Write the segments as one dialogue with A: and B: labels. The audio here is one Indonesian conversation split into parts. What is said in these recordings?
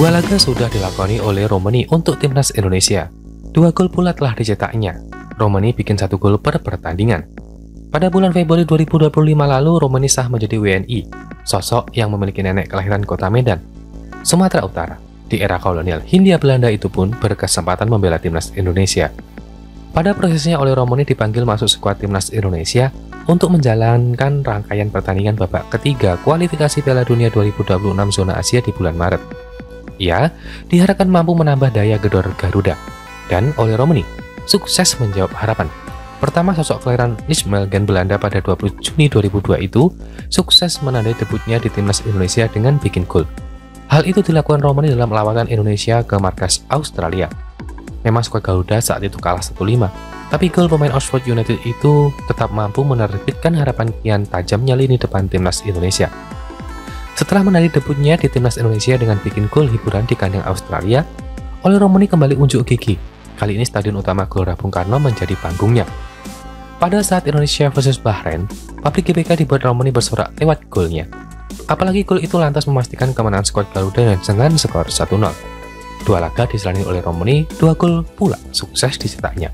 A: Dua laga sudah dilakoni oleh Romani untuk timnas Indonesia. 2 gol pula telah dicetaknya. Romani bikin 1 gol per pertandingan. Pada bulan Februari 2025 lalu, Romani sah menjadi WNI, sosok yang memiliki nenek kelahiran kota Medan, Sumatera Utara. Di era kolonial Hindia Belanda itu pun berkesempatan membela timnas Indonesia. Pada prosesnya, oleh Romani dipanggil masuk skuad timnas Indonesia untuk menjalankan rangkaian pertandingan babak ketiga kualifikasi Piala Dunia 2026 zona Asia di bulan Maret. Ia diharapkan mampu menambah daya gedor Garuda, dan oleh Romani sukses menjawab harapan. Pertama, sosok kelahiran Nijmegen Belanda pada 20 Juni 2002 itu sukses menandai debutnya di timnas Indonesia dengan bikin gol. Hal itu dilakukan Romani dalam lawatan Indonesia ke markas Australia. Memang skuad Garuda saat itu kalah 1-5, tapi gol pemain Oxford United itu tetap mampu menerbitkan harapan kian tajamnya lini depan timnas Indonesia. Setelah menandai debutnya di timnas Indonesia dengan bikin gol hiburan di kandang Australia, oleh Romani kembali unjuk gigi. Kali ini Stadion Utama Gelora Bung Karno menjadi panggungnya. Pada saat Indonesia versus Bahrain, publik GBK dibuat Romani bersorak lewat golnya. Apalagi gol itu lantas memastikan kemenangan skuad Garuda dengan skor 1-0. 2 laga dijalani oleh Romani, 2 gol pula sukses dicetaknya.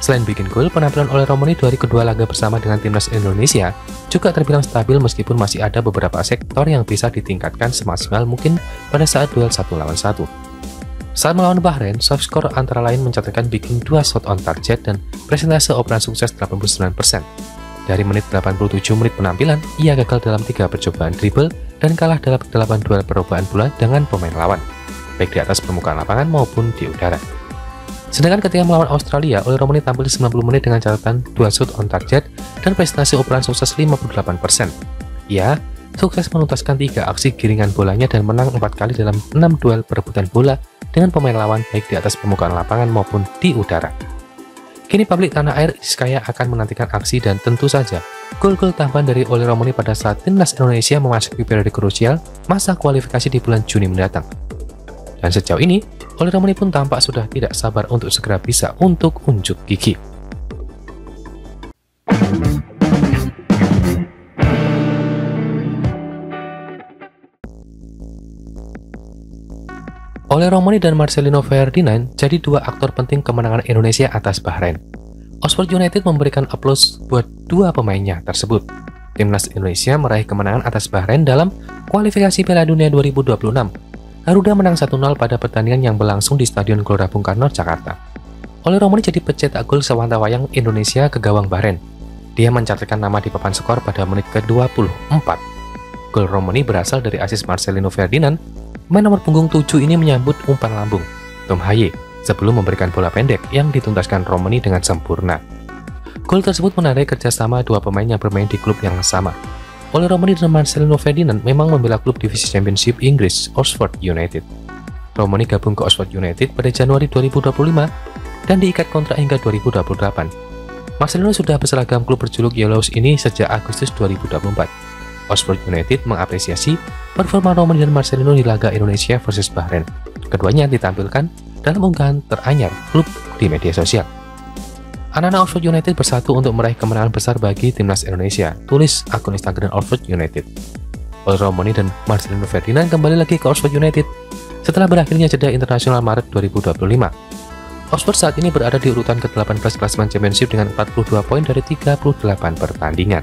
A: Selain bikin gol, penampilan oleh Romani di kedua laga bersama dengan timnas Indonesia juga terbilang stabil meskipun masih ada beberapa sektor yang bisa ditingkatkan semaksimal mungkin pada saat duel 1 lawan 1. Saat melawan Bahrain, soft score antara lain mencatatkan bikin 2 shot on target dan presentase operan sukses 89%. Dari menit 87 menit penampilan, ia gagal dalam 3 percobaan dribble dan kalah dalam 8 duel percobaan bola dengan pemain lawan, baik di atas permukaan lapangan maupun di udara. Sedangkan ketika melawan Australia, oleh Romani tampil di 90 menit dengan catatan 2 shot on target dan presentasi operan sukses 58%. Ia sukses menuntaskan 3 aksi giringan bolanya dan menang 4 kali dalam 6 duel perebutan bola dengan pemain lawan baik di atas permukaan lapangan maupun di udara. Kini publik tanah air Iskaya akan menantikan aksi dan tentu saja gol-gol tambahan dari oleh Romani pada saat timnas Indonesia memasuki periode krusial masa kualifikasi di bulan Juni mendatang. Dan sejauh ini, oleh Romani pun tampak sudah tidak sabar untuk segera bisa untuk unjuk gigi. Oleh Romani dan Marcelino Ferdinand jadi 2 aktor penting kemenangan Indonesia atas Bahrain. Oxford United memberikan aplaus buat 2 pemainnya tersebut. Timnas Indonesia meraih kemenangan atas Bahrain dalam kualifikasi Piala Dunia 2026. Garuda menang 1-0 pada pertandingan yang berlangsung di Stadion Gelora Bung Karno, Jakarta. Oleh Romani jadi pencetak gol sewantawayang Indonesia ke gawang Bahrain. Dia mencatatkan nama di papan skor pada menit ke-24. Gol Romani berasal dari asis Marcelino Ferdinand. Pemain nomor punggung 7 ini menyambut umpan lambung Tom Haye sebelum memberikan bola pendek yang dituntaskan Romani dengan sempurna. Gol tersebut menandai kerjasama 2 pemain yang bermain di klub yang sama. Oleh Romani dan Marcelino Ferdinand memang membela klub divisi Championship Inggris, Oxford United. Romani gabung ke Oxford United pada Januari 2025 dan diikat kontrak hingga 2028. Marcelino sudah berseragam klub berjuluk Yellows ini sejak Agustus 2024. Oxford United mengapresiasi performa Romani dan Marcelino di laga Indonesia versus Bahrain. Keduanya ditampilkan dalam unggahan teranyar klub di media sosial. Anak-anak Oxford United bersatu untuk meraih kemenangan besar bagi timnas Indonesia, tulis akun Instagram Oxford United. Oleh Romani dan Marcelino Ferdinand kembali lagi ke Oxford United setelah berakhirnya jeda internasional Maret 2025. Oxford saat ini berada di urutan ke-18 klasemen Championship dengan 42 poin dari 38 pertandingan.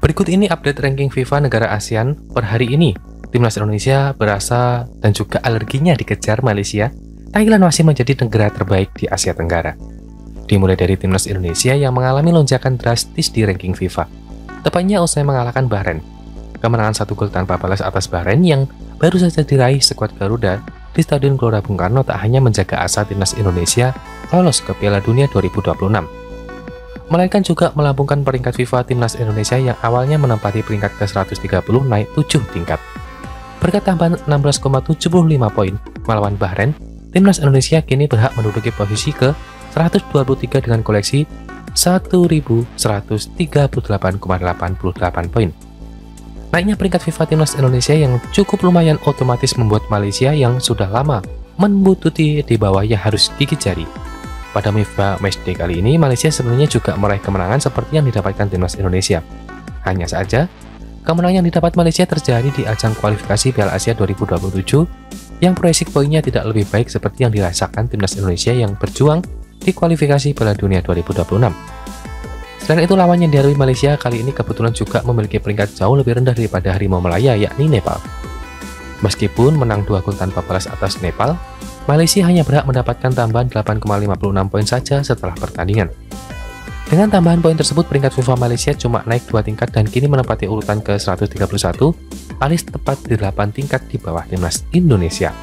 A: Berikut ini update ranking FIFA negara ASEAN per hari ini. Timnas Indonesia berasa dan juga alerginya dikejar Malaysia. Thailand masih menjadi negara terbaik di Asia Tenggara. Dimulai dari timnas Indonesia yang mengalami lonjakan drastis di ranking FIFA. Tepatnya usai mengalahkan Bahrain. Kemenangan 1 gol tanpa balas atas Bahrain yang baru saja diraih skuad Garuda di Stadion Gelora Bung Karno tak hanya menjaga asa timnas Indonesia lolos ke Piala Dunia 2026. Melainkan juga melambungkan peringkat FIFA timnas Indonesia yang awalnya menempati peringkat ke-130 naik 7 tingkat. Berkat tambahan 16,75 poin melawan Bahrain, timnas Indonesia kini berhak menduduki posisi ke-123 dengan koleksi 1.138,88 poin. Naiknya peringkat FIFA timnas Indonesia yang cukup lumayan otomatis membuat Malaysia yang sudah lama membututi di bawahnya harus gigit jari. Pada FIBA Matchday kali ini, Malaysia sebenarnya juga meraih kemenangan seperti yang didapatkan timnas Indonesia. Hanya saja, kemenangan yang didapat Malaysia terjadi di ajang kualifikasi Piala Asia 2027 yang proyeksi poinnya tidak lebih baik seperti yang dirasakan timnas Indonesia yang berjuang di kualifikasi Piala Dunia 2026. Selain itu, lawan yang dihadapi Malaysia kali ini kebetulan juga memiliki peringkat jauh lebih rendah daripada Harimau Malaya, yakni Nepal. Meskipun menang 2 gol tanpa balas atas Nepal, Malaysia hanya berhak mendapatkan tambahan 8,56 poin saja setelah pertandingan. Dengan tambahan poin tersebut, peringkat FIFA Malaysia cuma naik 2 tingkat dan kini menempati urutan ke-131, alias tepat di 8 tingkat di bawah timnas Indonesia.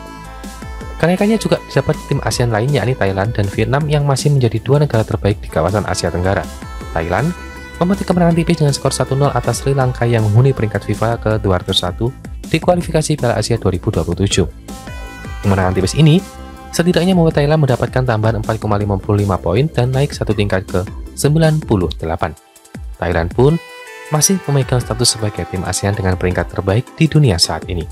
A: Kenaikannya juga didapat tim ASEAN lain, yakni Thailand dan Vietnam yang masih menjadi 2 negara terbaik di kawasan Asia Tenggara. Thailand memetik kemenangan tipis dengan skor 1-0 atas Sri Lanka yang menghuni peringkat FIFA ke-201 di kualifikasi Piala Asia 2027. Kemenangan tipis ini setidaknya membuat Thailand mendapatkan tambahan 4,55 poin dan naik 1 tingkat ke 98. Thailand pun masih memegang status sebagai tim ASEAN dengan peringkat terbaik di dunia saat ini.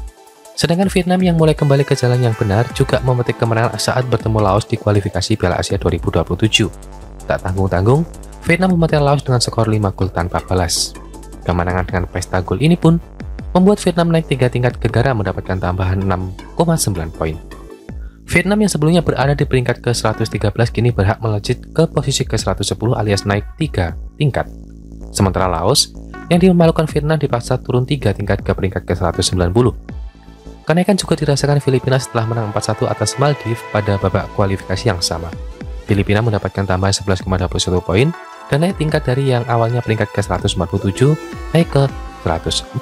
A: Sedangkan Vietnam yang mulai kembali ke jalan yang benar juga memetik kemenangan saat bertemu Laos di kualifikasi Piala Asia 2027. Tak tanggung-tanggung, Vietnam mematikan Laos dengan skor 5 gol tanpa balas. Kemenangan dengan pesta gol ini pun membuat Vietnam naik 3 tingkat gegara mendapatkan tambahan 6,9 poin. Vietnam yang sebelumnya berada di peringkat ke-113 kini berhak melejit ke posisi ke-110 alias naik 3 tingkat. Sementara Laos yang dimalukan Vietnam dipaksa turun 3 tingkat ke peringkat ke-190. Kenaikan juga dirasakan Filipina setelah menang 4-1 atas Maldives pada babak kualifikasi yang sama. Filipina mendapatkan tambahan 11,21 poin dan naik tingkat dari yang awalnya peringkat ke-147 naik ke 146.